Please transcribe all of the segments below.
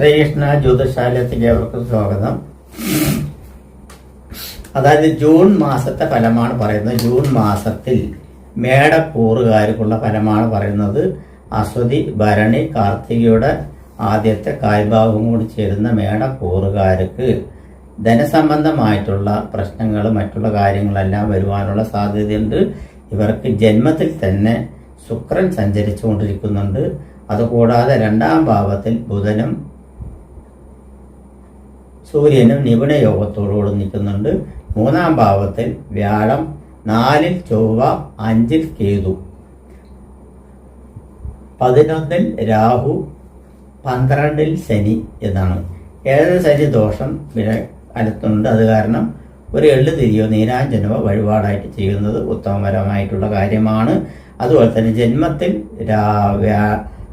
ശ്രീകൃഷ്ണ ജ്യോതിഷാലയത്തിലേക്ക് ഏവർക്കും സ്വാഗതം. അതായത് ജൂൺ മാസത്തെ ഫലമാണ് പറയുന്നത്. ജൂൺ മാസത്തിൽ മേടക്കൂറുകാർക്കുള്ള ഫലമാണ് പറയുന്നത്. അശ്വതി, ഭരണി, കാർത്തികയുടെ ആദ്യത്തെ കാൽഭാഗം കൂടി ചേരുന്ന മേടക്കൂറുകാർക്ക് ധനസംബന്ധമായിട്ടുള്ള പ്രശ്നങ്ങൾ മറ്റുള്ള കാര്യങ്ങളെല്ലാം വരുവാനുള്ള സാധ്യതയുണ്ട്. ഇവർക്ക് ജന്മത്തിൽ തന്നെ ശുക്രൻ സഞ്ചരിച്ചുകൊണ്ടിരിക്കുന്നുണ്ട്. അതുകൂടാതെ രണ്ടാം ഭാവത്തിൽ ബുധനും സൂര്യനും നിപുണ യോഗത്തോടുകൂടി നിൽക്കുന്നുണ്ട്. മൂന്നാം ഭാവത്തിൽ വ്യാഴം, 4-ൽ ചൊവ്വ, 5-ൽ കേതു, 11-ൽ രാഹു, 12-ൽ ശനി എന്നാണ്. 7 ശനി ദോഷം അടുത്തുണ്ട്. അത് കാരണം ഒരു എള്ളു തിരിയോ നീരാഞ്ജനമോ വഴിപാടായിട്ട് ചെയ്യുന്നത് ഉത്തമപരമായിട്ടുള്ള കാര്യമാണ്. അതുപോലെ തന്നെ ജന്മത്തിൽ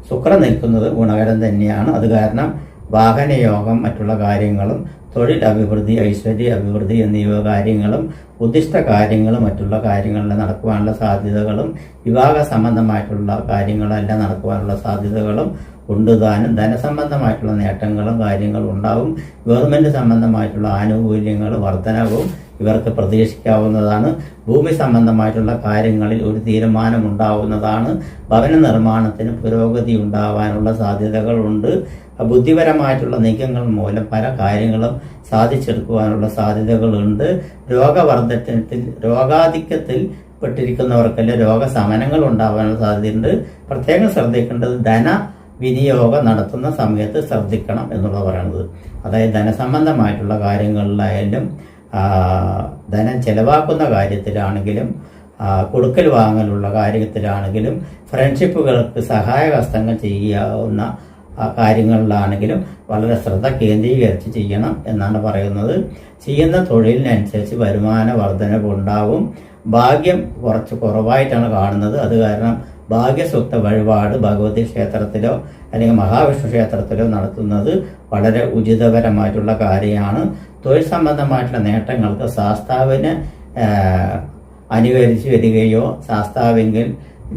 ശുക്രൻ നിൽക്കുന്നത് ഗുണകരം തന്നെയാണ്. അത് കാരണം വാഹനയോഗം, മറ്റുള്ള കാര്യങ്ങളും തൊഴിൽ അഭിവൃദ്ധി, ഐശ്വര്യ അഭിവൃദ്ധി എന്നിവ കാര്യങ്ങളും ഉദ്ദിഷ്ട കാര്യങ്ങളും മറ്റുള്ള കാര്യങ്ങളെല്ലാം നടക്കുവാനുള്ള സാധ്യതകളും വിവാഹ സംബന്ധമായിട്ടുള്ള കാര്യങ്ങളെല്ലാം നടക്കുവാനുള്ള സാധ്യതകളും ഉണ്ട്. ധനസംബന്ധമായിട്ടുള്ള നേട്ടങ്ങളും കാര്യങ്ങളും ഉണ്ടാവും. ഗവൺമെന്റ് സംബന്ധമായിട്ടുള്ള ആനുകൂല്യങ്ങൾ വർധനവും ഇവർക്ക് പ്രതീക്ഷിക്കാവുന്നതാണ്. ഭൂമി സംബന്ധമായിട്ടുള്ള കാര്യങ്ങളിൽ ഒരു തീരുമാനം ഉണ്ടാവുന്നതാണ്. ഭവന നിർമ്മാണത്തിന് പുരോഗതി ഉണ്ടാവാനുള്ള സാധ്യതകളുണ്ട്. ബുദ്ധിപരമായിട്ടുള്ള നീക്കങ്ങൾ മൂലം പല കാര്യങ്ങളും സാധിച്ചെടുക്കുവാനുള്ള സാധ്യതകളുണ്ട്. രോഗാധിക്യത്തിൽ പെട്ടിരിക്കുന്നവർക്കല്ല രോഗശമനങ്ങൾ ഉണ്ടാവാനുള്ള സാധ്യതയുണ്ട്. പ്രത്യേകം ശ്രദ്ധിക്കേണ്ടത് ധന വിനിയോഗം നടത്തുന്ന സമയത്ത് ശ്രദ്ധിക്കണം എന്നുള്ള പറയുന്നത്. അതായത് ധനസംബന്ധമായിട്ടുള്ള കാര്യങ്ങളിലായാലും ധനം ചെലവാക്കുന്ന കാര്യത്തിലാണെങ്കിലും കൊടുക്കൽ വാങ്ങലുള്ള കാര്യത്തിലാണെങ്കിലും ഫ്രണ്ട്ഷിപ്പുകൾക്ക് സഹായഹസ്തങ്ങൾ ചെയ്യാവുന്ന കാര്യങ്ങളിലാണെങ്കിലും വളരെ ശ്രദ്ധ കേന്ദ്രീകരിച്ച് ചെയ്യണം എന്നാണ് പറയുന്നത്. ചെയ്യുന്ന തൊഴിലിനനുസരിച്ച് വരുമാന വർധനവ് ഉണ്ടാവും. ഭാഗ്യം കുറച്ച് കുറവായിട്ടാണ് കാണുന്നത്. അത് കാരണം ഭാഗ്യസൂക്ത വഴിപാട് ഭഗവതി ക്ഷേത്രത്തിലോ അല്ലെങ്കിൽ മഹാവിഷ്ണു ക്ഷേത്രത്തിലോ നടത്തുന്നത് വളരെ ഉചിതപരമായിട്ടുള്ള കാര്യമാണ്. തൊഴിൽ സംബന്ധമായിട്ടുള്ള നേട്ടങ്ങൾക്ക് ശാസ്താവിനെ അനുകരിച്ച് വരികയോ ശാസ്താവെങ്കിൽ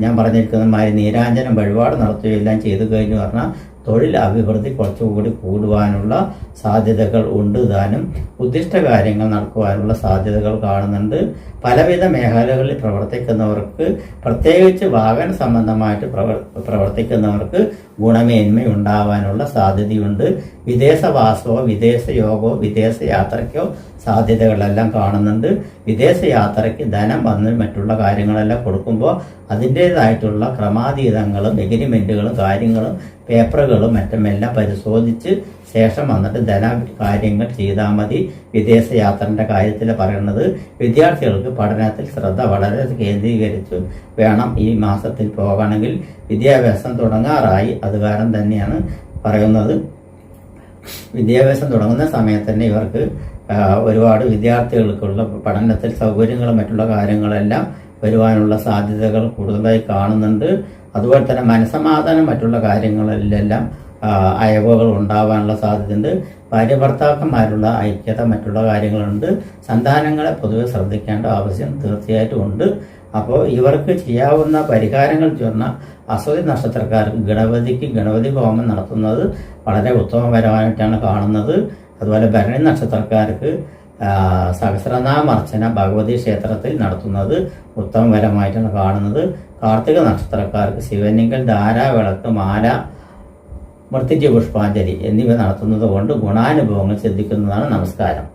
ഞാൻ പറഞ്ഞിരിക്കുന്ന മാതിരി നീരാഞ്ജനം വഴിപാട് നടത്തുകയോ എല്ലാം ചെയ്തു കഴിഞ്ഞു പറഞ്ഞാൽ തൊഴിൽ അഭിവൃദ്ധി കുറച്ചുകൂടി കൂടുവാനുള്ള സാധ്യതകൾ ഉണ്ട്. ഉദ്ദിഷ്ട കാര്യങ്ങൾ നടക്കുവാനുള്ള സാധ്യതകൾ കാണുന്നുണ്ട്. പലവിധ മേഖലകളിൽ പ്രവർത്തിക്കുന്നവർക്ക്, പ്രത്യേകിച്ച് വാഹന സംബന്ധമായിട്ട് പ്രവർത്തിക്കുന്നവർക്ക് ഗുണമേന്മ ഉണ്ടാവാനുള്ള സാധ്യതയുണ്ട്. വിദേശവാസമോ വിദേശ യോഗമോ വിദേശ യാത്രയ്ക്കോ സാധ്യതകളെല്ലാം കാണുന്നുണ്ട്. വിദേശ യാത്രയ്ക്ക് ധനം വന്ന് മറ്റുള്ള കാര്യങ്ങളെല്ലാം കൊടുക്കുമ്പോൾ അതിൻ്റേതായിട്ടുള്ള ക്രമാതീതങ്ങളും എഗ്രിമെന്റുകളും കാര്യങ്ങളും പേപ്പറുകളും മറ്റുമെല്ലാം പരിശോധിച്ച് ശേഷം വന്നിട്ട് ധന കാര്യങ്ങൾ ചെയ്താൽ മതി. വിദേശ യാത്രയുടെ കാര്യത്തിൽ പറയുന്നത് വിദ്യാർത്ഥികൾക്ക് പഠനത്തിൽ ശ്രദ്ധ വളരെ കേന്ദ്രീകരിച്ച് വേണം ഈ മാസത്തിൽ പോകണമെങ്കിൽ. വിദ്യാഭ്യാസം തുടങ്ങാറായി, അത് കാരണം തന്നെയാണ് പറയുന്നത്. വിദ്യാഭ്യാസം തുടങ്ങുന്ന സമയത്ത് തന്നെ ഇവർക്ക് ഒരുപാട് വിദ്യാർത്ഥികൾക്കുള്ള പഠനത്തിൽ സൗകര്യങ്ങളും മറ്റുള്ള കാര്യങ്ങളെല്ലാം വരുവാനുള്ള സാധ്യതകൾ കൂടുതലായി കാണുന്നുണ്ട്. അതുപോലെ തന്നെ മനസ്സമാധാനം മറ്റുള്ള കാര്യങ്ങളിലെല്ലാം അയവുകൾ ഉണ്ടാവാനുള്ള സാധ്യതയുണ്ട്. ഭാര്യ ഭർത്താക്കന്മാരുള്ള ഐക്യത മറ്റുള്ള കാര്യങ്ങളുണ്ട്. സന്താനങ്ങളെ പൊതുവെ ശ്രദ്ധിക്കേണ്ട ആവശ്യം തീർച്ചയായിട്ടും ഉണ്ട്. അപ്പോൾ ഇവർക്ക് ചെയ്യാവുന്ന പരിഹാരങ്ങൾ പറഞ്ഞാൽ അശ്വതി നക്ഷത്രക്കാർക്ക് ഗണപതി ഹോമം നടത്തുന്നത് വളരെ ഉത്തമപരമായിട്ടാണ് കാണുന്നത്. അതുപോലെ ഭരണി നക്ഷത്രക്കാർക്ക് സഹസ്രനാമർച്ചന ഭഗവതി ക്ഷേത്രത്തിൽ നടത്തുന്നത് ഉത്തമപരമായിട്ടാണ് കാണുന്നത്. കാർത്തിക നക്ഷത്രക്കാർക്ക് ശിവനിങ്കൽ ധാരാവിളക്ക്, മാല, മൃത്യുഞ്ജയ പുഷ്പാഞ്ജലി എന്നിവ നടത്തുന്നത് കൊണ്ട് ഗുണാനുഭവങ്ങൾ സിദ്ധിക്കുന്നതാണ്. നമസ്കാരം.